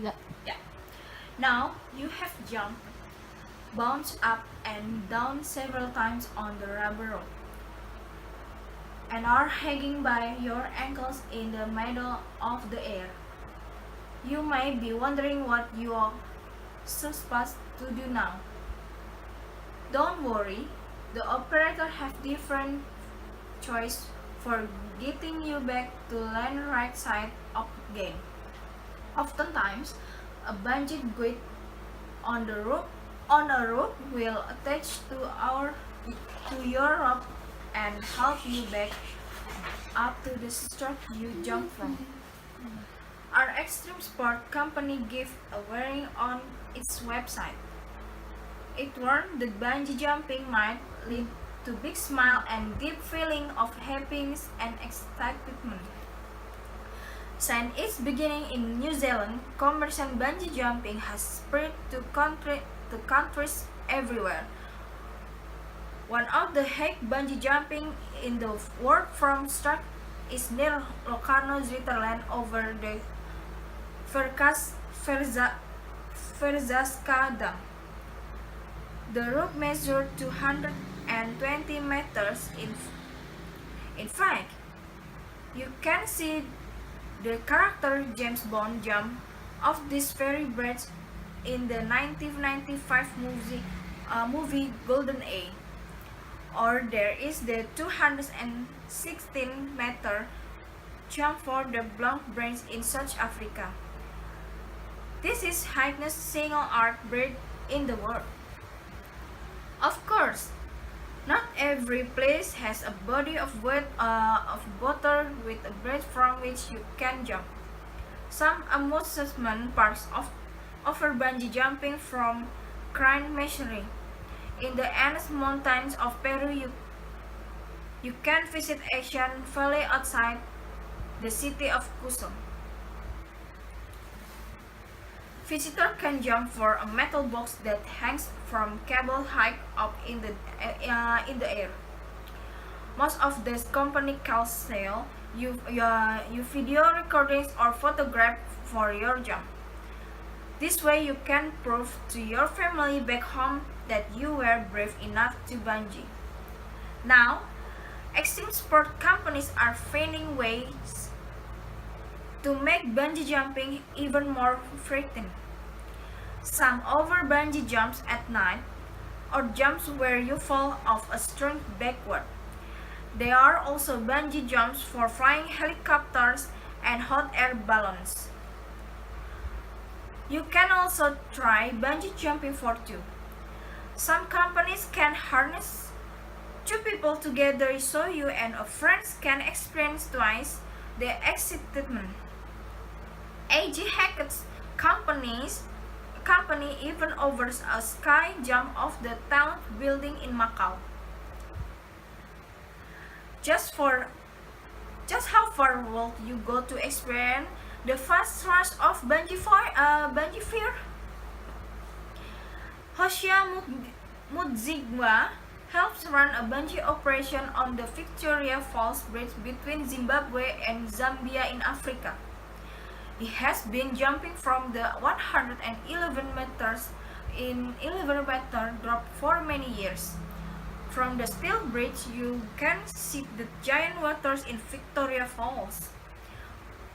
Tiga. Yeah. Now you have jumped, bounced up and down several times on the rubber road, and are hanging by your ankles in the middle of the air. You may be wondering what you are supposed to do now. Don't worry, the operator have different choice for getting you back to land right side of the game. Oftentimes, a bungee gate on a rope will attach to your rope and help you back up to the stroke you jumped from. Our extreme sport company gives a warning on its website. It warned that bungee jumping might lead to big smile and deep feeling of happiness and excitement. Since its beginning in New Zealand, commercial bungee jumping has spread to countries everywhere. One of the highest bungee jumping in the world from start is near Locarno, Switzerland, over the Verzaska Dam. The rope measured 220 meters. In fact, you can see the character James Bond jump off this very bridge in the 1995 movie Golden Age. Or there is the 216-meter jump for the Blanc Branch in South Africa. This is highest single art bridge in the world. Of course, not every place has a body of water with a bridge from which you can jump. Some amusement parks offer bungee jumping from crane machinery. In the Andes Mountains of Peru, you can visit Asian Valley outside the city of Cusco. Visitors can jump for a metal box that hangs from cable high up in the air. Most of this company can sell you video recordings or photographs for your jump. This way you can prove to your family back home that you were brave enough to bungee. Now, extreme sport companies are finding ways to make bungee jumping even more frightening. Some offer bungee jumps at night or jumps where you fall off a string backward. There are also bungee jumps for flying helicopters and hot air balloons. You can also try bungee jumping for two. Some companies can harness two people together so you and a friend can experience twice the excitement. A.G. Hackett's company even offers a sky jump off the tallest building in Macau. Just how far will you go to experience the fast rush of bungee fear? Hoshia Mudzigwa helps run a bungee operation on the Victoria Falls Bridge between Zimbabwe and Zambia in Africa. He has been jumping from the 111 meters in 11-meter drop for many years. From the steel bridge, you can see the giant waters in Victoria Falls,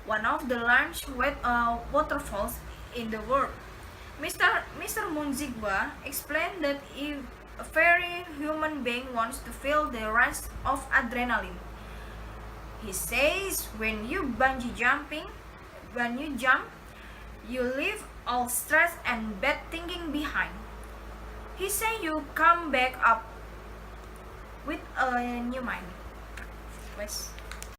one of the largest waterfalls in the world. Mr. Munzigwa explained that if a very human being wants to feel the rush of adrenaline, he says when you jump, you leave all stress and bad thinking behind. He says you come back up with a new mind. Wes.